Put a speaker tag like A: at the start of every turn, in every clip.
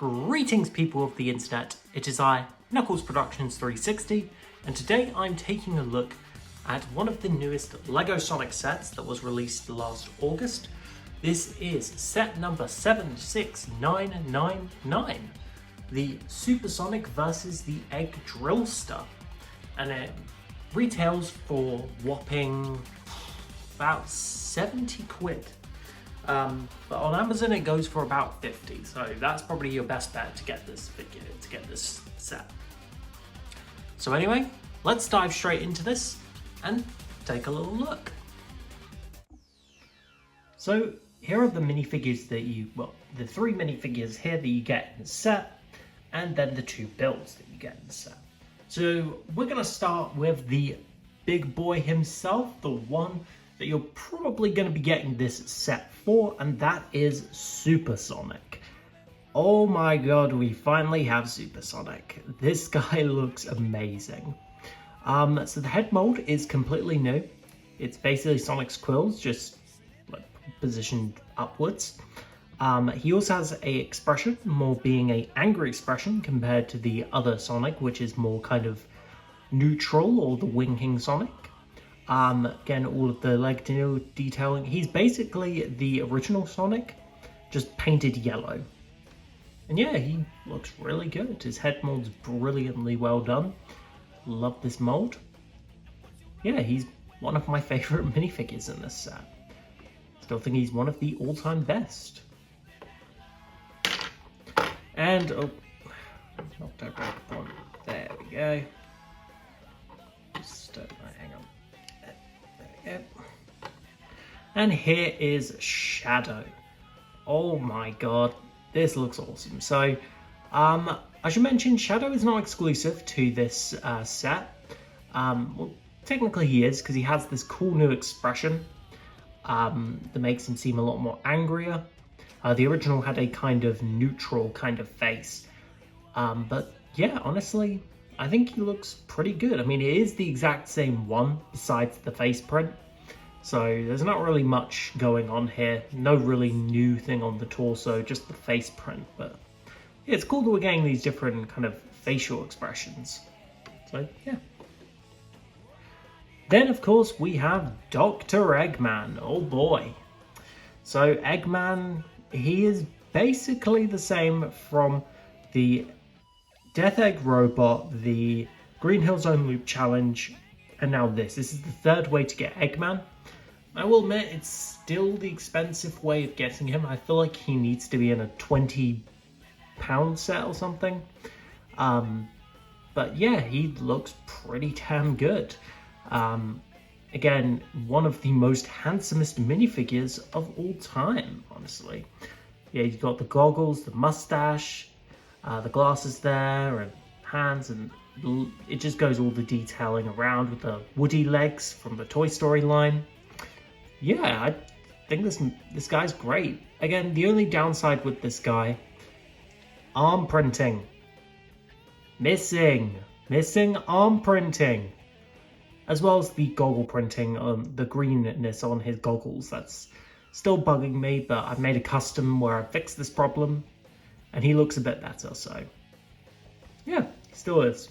A: Greetings people of the internet, it is I, Knuckles Productions 360, and today I'm taking a look at one of the newest LEGO Sonic sets that was released last August. This is set number 76999, the Supersonic vs the Eggdrillster, and it retails for whopping about 70 quid. But on Amazon it goes for about 50, so that's probably your best bet to get this figure, to get this set. So anyway, let's dive straight into this and take a little look. So here are the minifigures that the three minifigures here that you get in the set, and then the two builds that you get in the set. So we're gonna start with the big boy himself, the one that you're probably going to be getting this set for, and that is Supersonic. Oh my god, we finally have Supersonic. This guy looks amazing. So the head mold is completely new. It's basically Sonic's quills, just like positioned upwards. He also has a expression, more being a angry expression compared to the other Sonic, which is more kind of neutral, or the winking Sonic. Again, all of the leg detailing. He's basically the original Sonic, just painted yellow. And yeah, he looks really good. His head mold's brilliantly well done. Love this mold. Yeah, he's one of my favorite minifigures in this set. Still think he's one of the all-time best. And, oh, knocked over one. There we go. Just, hang on. Yep. And here is Shadow. Oh my god, this looks awesome. So, I should mention Shadow is not exclusive to this set. Well, technically he is, because he has this cool new expression that makes him seem a lot more angrier. The original had a kind of neutral kind of face. But yeah, honestly, I think he looks pretty good. I mean, it is the exact same one besides the face print. So there's not really much going on here. No really new thing on the torso, just the face print. But yeah, it's cool that we're getting these different kind of facial expressions. So yeah. Then of course we have Dr. Eggman. Oh boy. So Eggman, he is basically the same from the Death Egg Robot, the Green Hill Zone Loop Challenge, and now this. This is the third way to get Eggman. I will admit, it's still the expensive way of getting him. I feel like he needs to be in a £20 set or something. But yeah, he looks pretty damn good. Again, one of the most handsomest minifigures of all time, honestly. Yeah, you've got the goggles, the mustache, the glasses there, and hands, and it just goes all the detailing around with the Woody legs from the Toy Story line. Yeah, I think this guy's great. Again, the only downside with this guy, arm printing. Missing arm printing. As well as the goggle printing, the greenness on his goggles. That's still bugging me, but I've made a custom where I fixed this problem, and he looks a bit better, so yeah, still is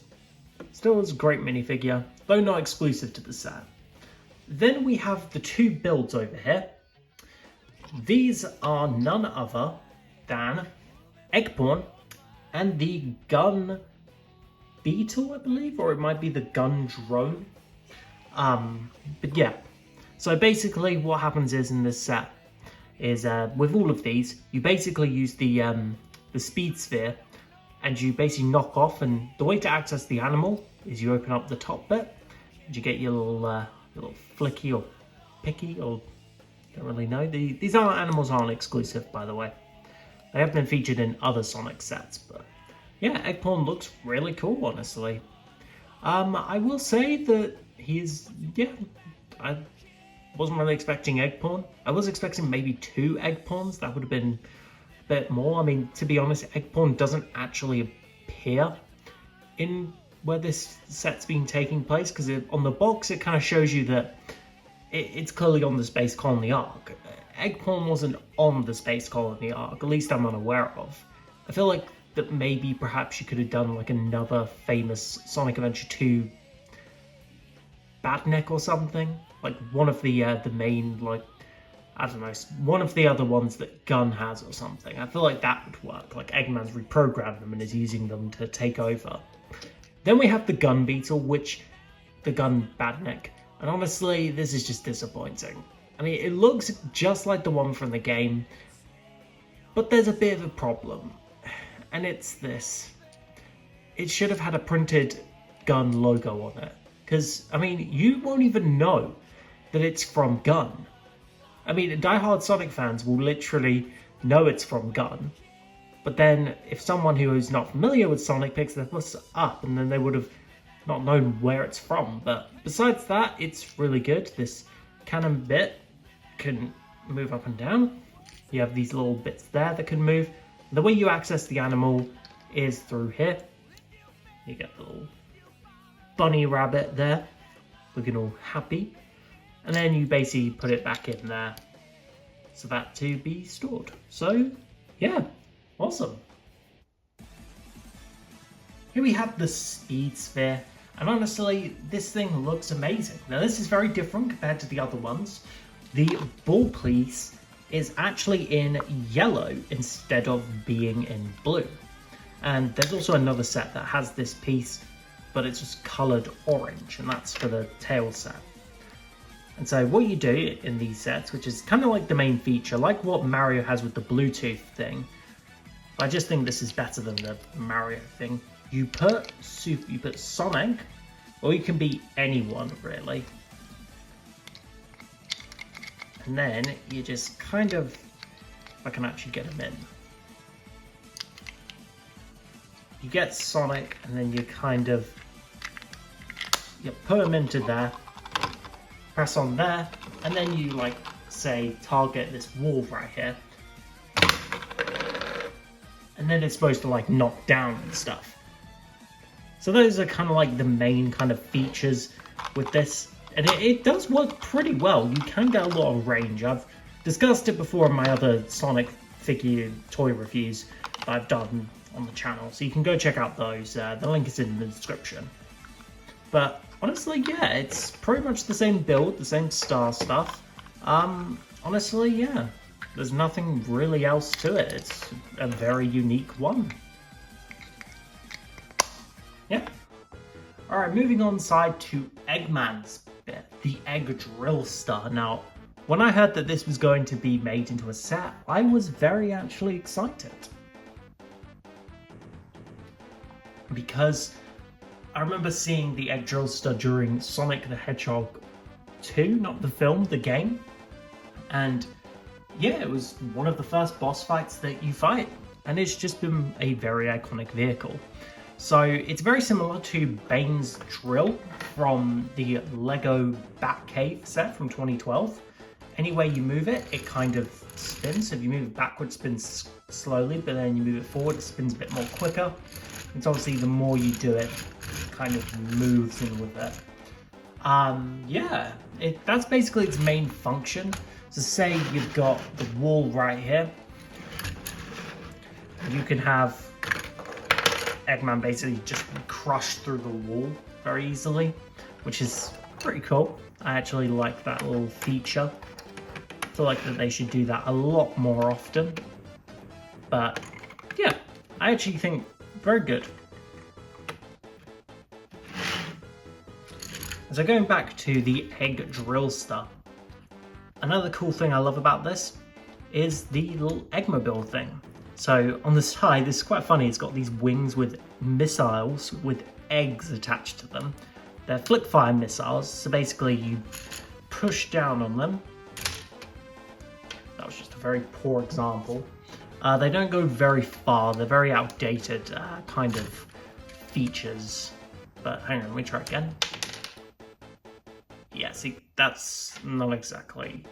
A: a great minifigure, though not exclusive to the set. Then we have the two builds over here. These are none other than Eggporn and the Gun Beetle, I believe, or it might be the Gun Drone. But yeah, so basically what happens is in this set is with all of these, you basically use the speed sphere, and you basically knock off, and the way to access the animal is you open up the top bit, and you get your little flicky or picky, or don't really know. These animals aren't exclusive, by the way. They have been featured in other Sonic sets, but yeah, Eggporn looks really cool, honestly. I will say that I wasn't really expecting Eggporn. I was expecting maybe 2 Eggporns. That would have been a bit more. I mean, to be honest, Eggporn doesn't actually appear in where this set's been taking place, because on the box it kind of shows you that it's clearly on the Space Colony Ark. Eggporn wasn't on the Space Colony Ark, at least I'm unaware of. I feel like that maybe perhaps you could have done like another famous Sonic Adventure 2 Badnik or something. Like one of the main, like, I don't know, one of the other ones that Gun has or something. I feel like that would work. Like Eggman's reprogrammed them and is using them to take over. Then we have the Gun Beetle, the Gun Badnik. And honestly, this is just disappointing. I mean, it looks just like the one from the game, but there's a bit of a problem. And it's this. It should have had a printed Gun logo on it. Because, I mean, you won't even know that it's from Gun. I mean, diehard Sonic fans will literally know it's from Gun. But then, if someone who is not familiar with Sonic picks this up, and then they would have not known where it's from. But besides that, it's really good. This cannon bit can move up and down. You have these little bits there that can move. The way you access the animal is through here. You get the little bunny rabbit there, looking all happy. And then you basically put it back in there so that to be stored. So, yeah, awesome. Here we have the Speed Sphere, and honestly, this thing looks amazing. Now, this is very different compared to the other ones. The ball piece is actually in yellow instead of being in blue. And there's also another set that has this piece, but it's just coloured orange, and that's for the tail set. And so what you do in these sets, which is kind of like the main feature, like what Mario has with the Bluetooth thing, I just think this is better than the Mario thing. You put Sonic, or you can be anyone really. And then you just kind of, if I can actually get him in. You get Sonic, and then you kind of, you put him into there, press on there, and then you, like, say, target this wall right here. And then it's supposed to, like, knock down and stuff. So those are kind of like the main kind of features with this. And it does work pretty well. You can get a lot of range. I've discussed it before in my other Sonic figure toy reviews that I've done on the channel. So you can go check out those. The link is in the description. But honestly, yeah, it's pretty much the same build, the same star stuff. Honestly, yeah, there's nothing really else to it. It's a very unique one. Yeah. Alright, moving on side to Eggman's bit, the Eggdrillster. Now, when I heard that this was going to be made into a set, I was very actually excited. Because I remember seeing the Eggdrillster during Sonic the Hedgehog 2, not the film, the game. And yeah, it was one of the first boss fights that you fight. And it's just been a very iconic vehicle. So it's very similar to Bane's drill from the Lego Batcave set from 2012. Any way you move it, it kind of spins. So if you move it backwards, it spins slowly, but then you move it forward, it spins a bit more quicker. It's obviously the more you do it, it kind of moves in with it. Yeah, that's basically its main function. So say you've got the wall right here. You can have Eggman basically just crushed through the wall very easily, which is pretty cool. I actually like that little feature. I feel like that they should do that a lot more often. But yeah, I actually think very good. So going back to the Eggdrillster, another cool thing I love about this is the little Eggmobile thing. So on the side, this is quite funny, it's got these wings with missiles with eggs attached to them. They're flick fire missiles, so basically you push down on them. That was just a very poor example. They don't go very far, they're very outdated kind of features. But hang on, let me try again. Yeah, see, that's not exactly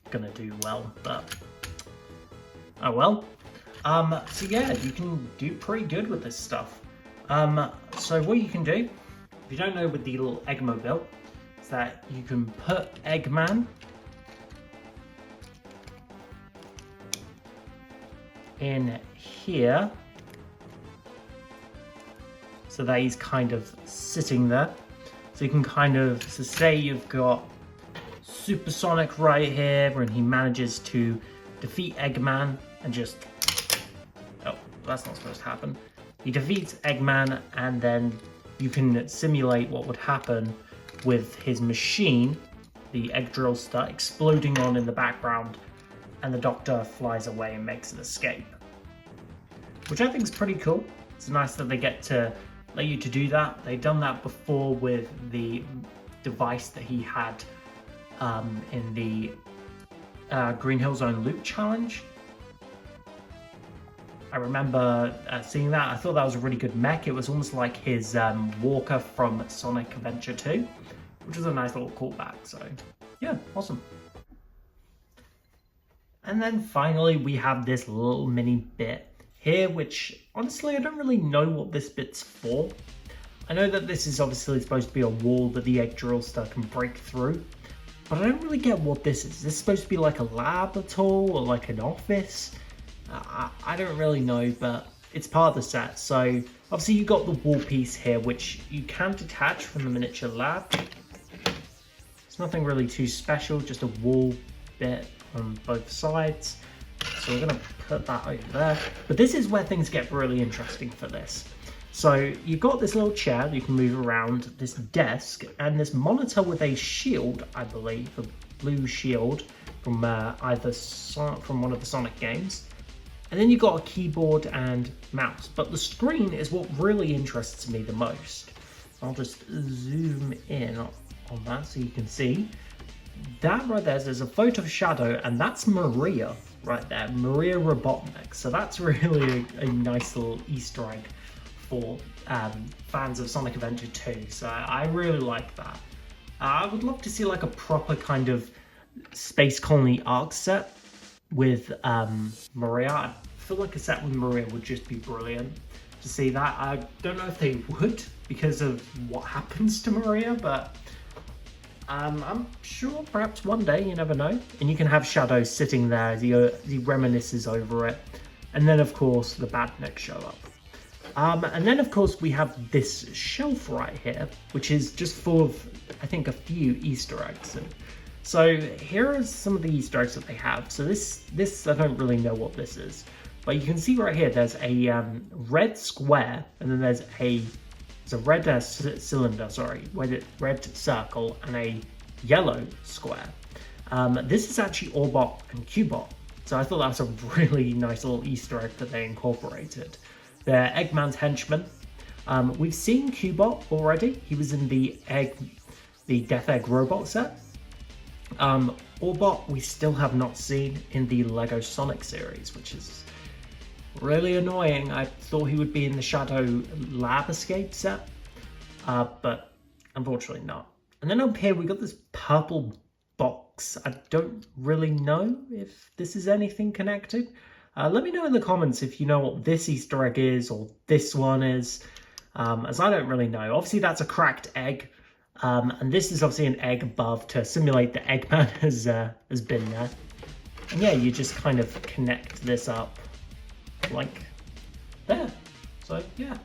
A: gonna do well, but oh well. So yeah, you can do pretty good with this stuff. So what you can do, if you don't know with the little Eggmobile, is that you can put Eggman in here, so that he's kind of sitting there. So you can kind of, so say you've got Supersonic right here, and he manages to defeat Eggman and just, oh, that's not supposed to happen. He defeats Eggman, and then you can simulate what would happen with his machine, the Eggdrillster, exploding on in the background, and the Doctor flies away and makes an escape. Which I think is pretty cool. It's nice that they get to let you to do that. They've done that before with the device that he had in the Green Hill Zone Loop Challenge. I remember seeing that. I thought that was a really good mech. It was almost like his walker from Sonic Adventure 2, which was a nice little callback. So yeah, awesome. And then finally we have this little mini bit here, which honestly I don't really know what this bit's for. I know that this is obviously supposed to be a wall that the Eggdrillster can break through, but I don't really get what this is. Is this supposed to be like a lab at all, or like an office? I don't really know, but it's part of the set. So obviously you got the wall piece here, which you can detach from the miniature lab. It's nothing really too special, just a wall bit on both sides. So we're gonna put that over there. But this is where things get really interesting for this. So you've got this little chair that you can move around, this desk, and this monitor with a shield, I believe, a blue shield from from one of the Sonic games. And then you've got a keyboard and mouse, but the screen is what really interests me the most. I'll just zoom in on that so you can see. That right there's a photo of Shadow, and that's Maria right there, Maria Robotnik. So that's really a nice little Easter egg for fans of Sonic Adventure 2. So I really like that. I would love to see like a proper kind of Space Colony Arc set with Maria. I feel like a set with Maria would just be brilliant to see that. I don't know if they would because of what happens to Maria, but I'm sure perhaps one day, you never know. And you can have Shadow sitting there as he reminisces over it. And then of course the Badniks show up. And then of course we have this shelf right here, which is just full of, I think, a few Easter eggs. And so here are some of the Easter eggs that they have. So this I don't really know what this is, but you can see right here there's a red square, and then there's a red cylinder, sorry, red circle, and a yellow square. This is actually Orbot and Cubot, so I thought that was a really nice little Easter egg that they incorporated. They're Eggman's henchmen. We've seen Cubot already. He was in the Death Egg robot set. Orbot we still have not seen in the Lego Sonic series, which is really annoying. I thought he would be in the Shadow Lab Escape set, but unfortunately not. And then up here we got this purple box. I don't really know if this is anything connected. Let me know in the comments if you know what this Easter egg is, or this one is, as I don't really know. Obviously that's a cracked egg, and this is obviously an egg above to simulate that Eggman has been there. And yeah, you just kind of connect this up like there. So yeah.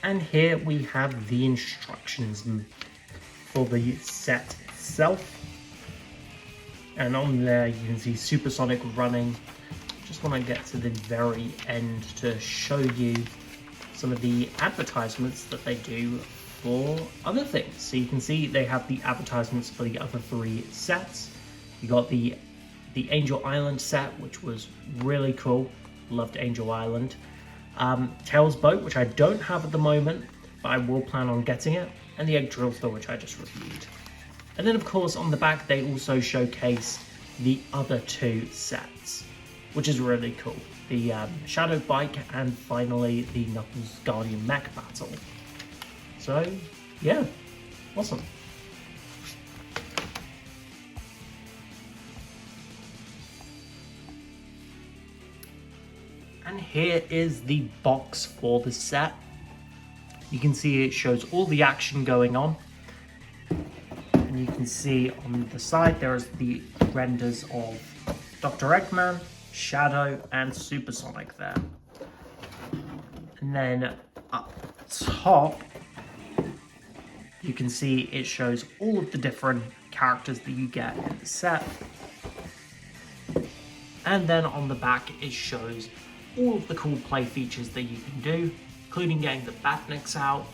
A: And here we have the instructions for the set itself. And on there you can see Supersonic running. Just want to get to the very end to show you some of the advertisements that they do for other things. So you can see they have the advertisements for the other 3 sets. You got the Angel Island set, which was really cool. Loved Angel Island. Tails Boat, which I don't have at the moment, but I will plan on getting it. And the Eggdrillster, which I just reviewed. And then of course on the back they also showcase the other 2 sets, which is really cool. The Shadow Bike, and finally the Knuckles Guardian Mech battle. So yeah, awesome. And here is the box for the set. You can see it shows all the action going on. And you can see on the side there is the renders of Dr. Eggman, Shadow, and Supersonic there. And then up top, you can see it shows all of the different characters that you get in the set. And then on the back, it shows all of the cool play features that you can do, including getting the badniks out,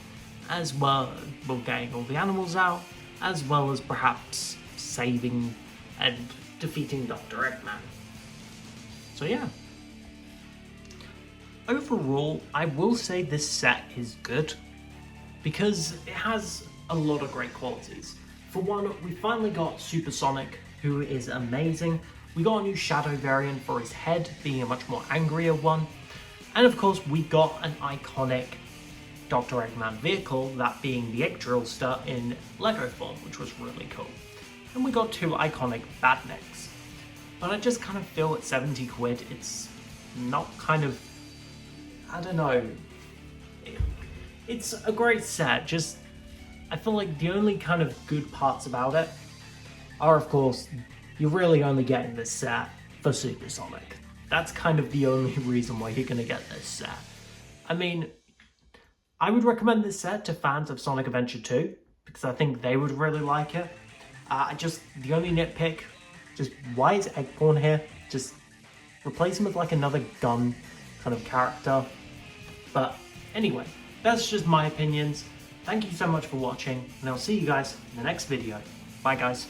A: as well as getting all the animals out, as well as perhaps saving and defeating Dr. Eggman. So yeah. Overall, I will say this set is good, because it has a lot of great qualities. For one, we finally got Super Sonic, who is amazing. We got a new Shadow variant for his head, being a much more angrier one. And of course, we got an iconic Dr. Eggman vehicle, that being the Eggdrillster in Lego form, which was really cool. And we got 2 iconic badniks. But I just kind of feel at 70 quid, it's not kind of, I don't know. It's a great set, just, I feel like the only kind of good parts about it are, of course, you're really only getting this set for Super Sonic. That's kind of the only reason why you're gonna get this set. I mean, I would recommend this set to fans of Sonic Adventure 2, because I think they would really like it. The only nitpick, just why is Eggborn here? Just replace him with like another gun kind of character. But anyway, that's just my opinions. Thank you so much for watching, and I'll see you guys in the next video. Bye guys.